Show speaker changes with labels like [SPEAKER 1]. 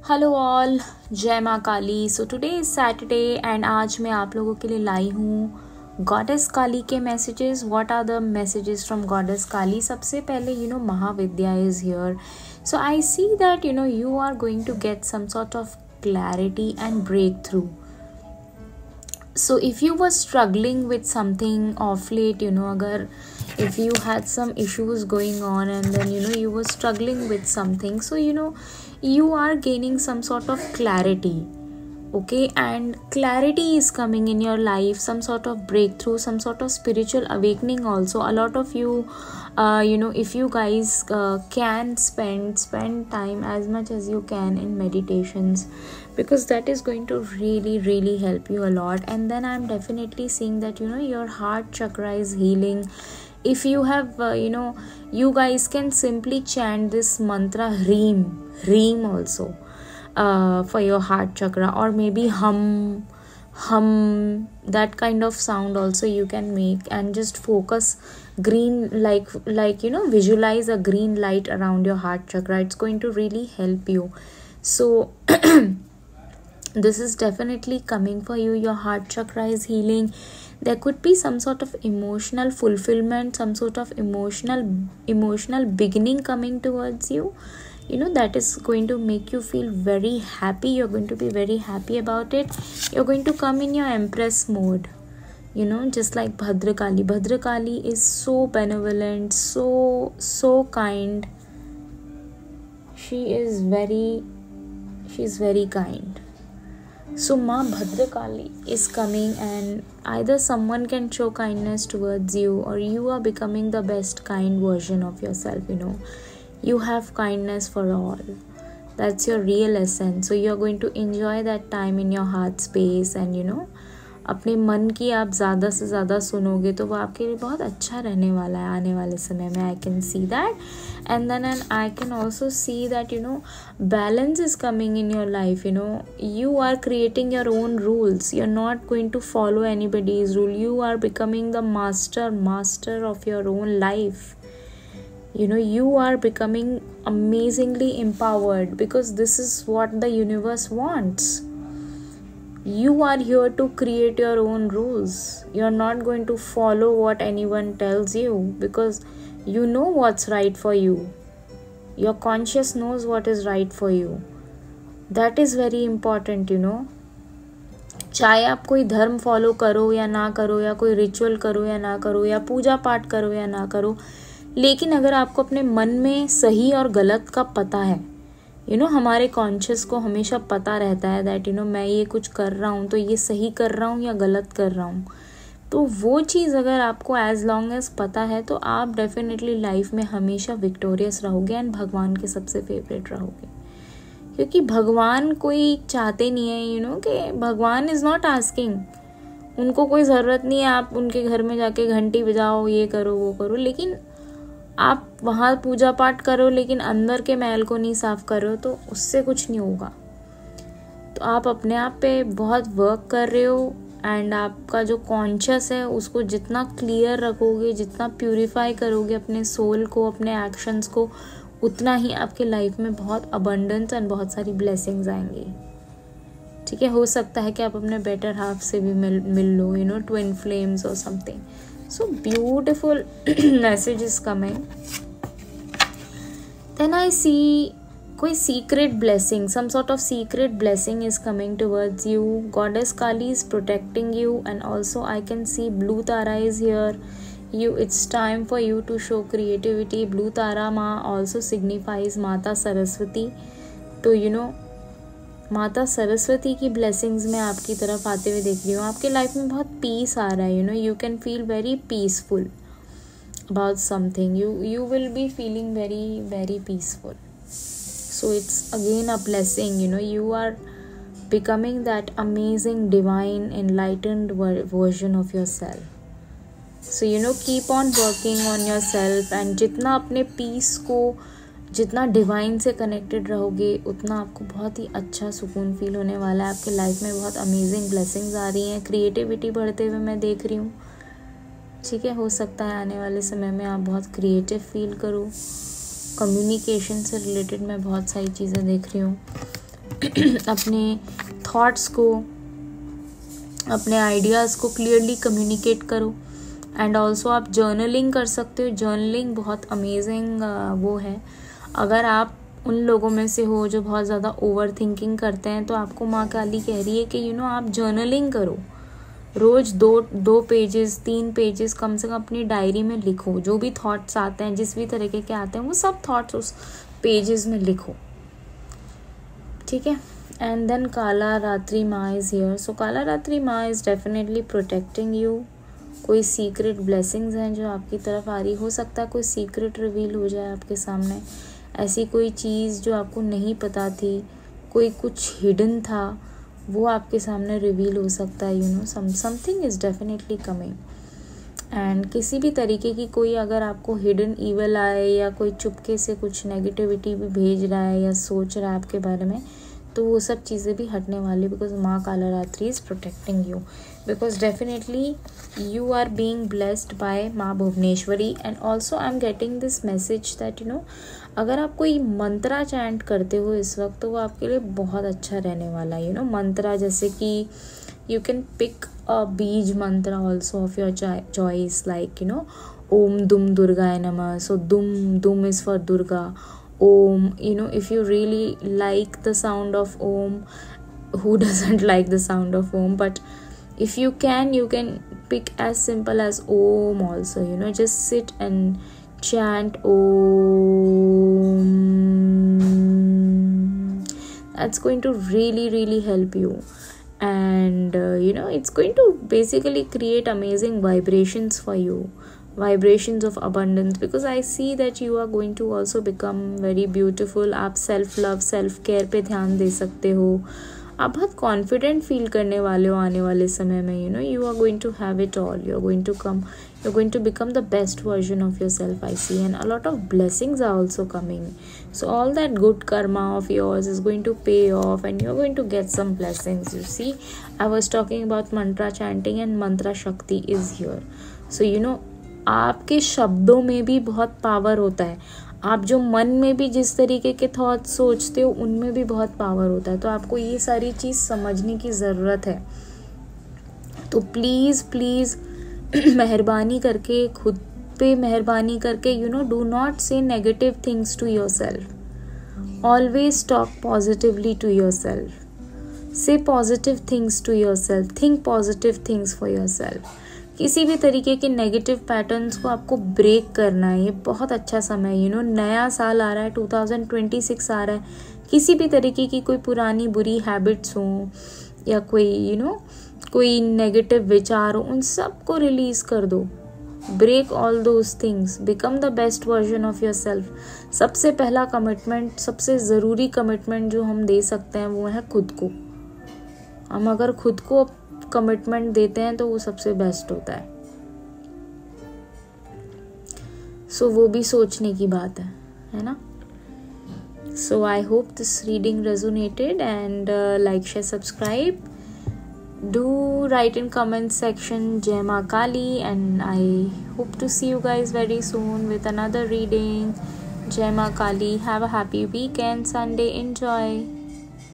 [SPEAKER 1] Hello all, जय माँ Kali. So today is Saturday and आज मैं आप लोगों के लिए लाई हूँ गॉडेस काली के messages. What are the messages from goddess Kali? सबसे पहले Mahavidya is here. So I see that you are going to get some sort of clarity and breakthrough. So if you were struggling with something of late, agar if you had some issues going on and then you were struggling with something, so you are gaining some sort of clarity. Okay, and clarity is coming in your life, some sort of breakthrough, some sort of spiritual awakening also. A lot of you if you guys can spend time as much as you can in meditations, because that is going to really help you a lot. And then I'm definitely seeing that your heart chakra is healing. If you have you guys can simply chant this mantra reem also for your heart chakra, or maybe hum, that kind of sound also you can make, and just focus green, like visualize a green light around your heart chakra. It's going to really help you. So this is definitely coming for you. Your heart chakra is healing. There could be some sort of emotional fulfillment, some sort of emotional beginning coming towards you. That is going to make you feel very happy. You're going to be very happy about it. You're going to come in your empress mode, just like Bhadrakali. Bhadrakali is so benevolent, so kind. She's very kind. So Ma Bhadrakali is coming, and either someone can show kindness towards you, or you are becoming the best kind version of yourself. You have kindness for all. That's your real essence. So you're going to enjoy that time in your heart space, and अपने मन की आप ज़्यादा से ज़्यादा सुनोगे तो वो आपके लिए बहुत अच्छा रहने वाला है आने वाले समय में. I can see that. And then I can also see that balance is coming in your life. You are creating your own rules. You're not going to follow anybody's rule. You are becoming the master of your own life. You are becoming amazingly empowered, because this is what the universe wants. You are here to create your own rules. You're not going to follow what anyone tells you, because you know what's right for you. Your conscious knows what is right for you. That is very important. चाहे आप कोई धर्म follow करो या ना करो, या कोई रिचुअल करो या ना करो, या पूजा पाठ करो या ना करो, लेकिन अगर आपको अपने मन में सही और गलत का पता है, हमारे कॉन्शियस को हमेशा पता रहता है दैट मैं ये कुछ कर रहा हूँ तो ये सही कर रहा हूँ या गलत कर रहा हूँ. तो वो चीज़ अगर आपको एज लॉन्ग एज पता है तो आप डेफिनेटली लाइफ में हमेशा विक्टोरियस रहोगे एंड भगवान के सबसे फेवरेट रहोगे. क्योंकि भगवान कोई चाहते नहीं है कि भगवान इज़ नॉट आस्किंग. उनको कोई ज़रूरत नहीं है आप उनके घर में जाके घंटी बजाओ, ये करो वो करो, लेकिन आप वहाँ पूजा पाठ करो लेकिन अंदर के मैल को नहीं साफ करो तो उससे कुछ नहीं होगा. तो आप अपने आप पे बहुत वर्क कर रहे हो, एंड आपका जो कॉन्शियस है उसको जितना क्लियर रखोगे, जितना प्यूरिफाई करोगे अपने सोल को, अपने एक्शंस को, उतना ही आपके लाइफ में बहुत अबंडेंस एंड बहुत सारी ब्लेसिंग्स आएंगी. ठीक है, हो सकता है कि आप अपने बेटर हाफ से भी मिल लो, ट्विन फ्लेम्स और something. So beautiful message is coming. Then I see कोई secret blessing, some sort of secret blessing is coming towards you. Goddess Kali is protecting you, and also I can see blue Tara is here. It's time for you to show creativity. Blue Tara Ma also signifies Mata Saraswati. तो माता सरस्वती की blessings में आपकी तरफ आते हुए देख रही हूँ. आपके लाइफ में बहुत पीस आ रहा है. You can feel very peaceful about something. You will be feeling very peaceful. So it's again a blessing. You are becoming that amazing divine enlightened version of yourself. So keep on working on yourself, and जितना अपने piece को, जितना divine से connected रहोगे उतना आपको बहुत ही अच्छा सुकून फील होने वाला है. आपके लाइफ में बहुत अमेजिंग ब्लेसिंग्स आ रही हैं. क्रिएटिविटी बढ़ते हुए मैं देख रही हूँ. ठीक है, हो सकता है आने वाले समय में आप बहुत क्रिएटिव फील करो. कम्युनिकेशन से रिलेटेड मैं बहुत सारी चीज़ें देख रही हूँ. अपने थॉट्स को, अपने आइडियाज़ को क्लियरली कम्युनिकेट करो। एंड ऑल्सो आप जर्नलिंग कर सकते हो। जर्नलिंग बहुत अमेजिंग वो है। अगर आप उन लोगों में से हो जो बहुत ज़्यादा ओवर थिंकिंग करते हैं, तो आपको माँ काली कह रही है कि आप जर्नलिंग करो। रोज़ 2 पेजेस 3 पेजेस कम से कम अपनी डायरी में लिखो। जो भी थॉट्स आते हैं, जिस भी तरीके के आते हैं, वो सब थॉट्स उस पेजेस में लिखो, ठीक है। एंड देन काला रात्रि माँ इज़ हियर। सो काला रात्रि माँ इज़ डेफिनेटली प्रोटेक्टिंग यू। कोई सीक्रेट ब्लेसिंग्स हैं जो आपकी तरफ आ रही। हो सकता है कोई सीक्रेट रिवील हो जाए आपके सामने, ऐसी कोई चीज़ जो आपको नहीं पता थी, कोई कुछ हिडन था, वो आपके सामने रिवील हो सकता है। Something is definitely coming. And किसी भी तरीके की कोई अगर आपको हिडन ईवल आए या कोई चुपके से कुछ नेगेटिविटी भी भेज रहा है या सोच रहा है आपके बारे में, तो वो सब चीज़ें भी हटने वाली, बिकॉज माँ काला रात्रि is protecting you. Because definitely you are being blessed by माँ Bhuvaneshwari. And also I am getting this message that अगर आप कोई मंत्रा चैंट करते हो इस वक्त, तो वो आपके लिए बहुत अच्छा रहने वाला है। मंत्रा जैसे कि you can pick a beej mantra also of your choice, like Om Dum दुर्गाय नमः। So Dum is for Durga. Om, if you really like the sound of Om, who doesn't like the sound of Om? But if you can pick as simple as Om also, just sit and chant Om. That's going to really help you. And it's going to basically create amazing vibrations for you, vibrations of abundance, because I see that you are going to also become very beautiful. आप self love, self care पे ध्यान दे सकते हो। आप बहुत confident feel करने वाले हो आने वाले समय में। You are going to have it all. You are going to become the best version of yourself, I see. And a lot of blessings are also coming. So all that good karma of yours is going to pay off, and you're going to get some blessings. You see, I was talking about mantra chanting, and mantra shakti is here. So आपके शब्दों में भी बहुत power होता है। आप जो मन में भी जिस तरीके के थॉट सोचते हो, उनमें भी बहुत पावर होता है। तो आपको ये सारी चीज़ समझने की ज़रूरत है। तो प्लीज़ मेहरबानी करके, खुद पे मेहरबानी करके, do not say negative things to yourself. Always talk positively to yourself. Say positive things to yourself. Think positive things for yourself. किसी भी तरीके के नेगेटिव पैटर्न्स को आपको ब्रेक करना है। ये बहुत अच्छा समय है। नया साल आ रहा है, 2026 आ रहा है। किसी भी तरीके की कोई पुरानी बुरी हैबिट्स हो या कोई नेगेटिव विचार हो, उन सब को रिलीज कर दो। Break all those things. Become the best version of yourself. सबसे पहला कमिटमेंट, सबसे ज़रूरी कमिटमेंट जो हम दे सकते हैं, वो है खुद को। हम अगर खुद को कमिटमेंट देते हैं तो वो सबसे बेस्ट होता है। सो वो भी सोचने की बात है ना। So I hope this reading resonated, and like, share, subscribe. Do write in comment section Jai Ma Kali, and I hope to see you guys very soon with another reading. Jai Ma Kali. Have a happy weekend, Sunday. Enjoy.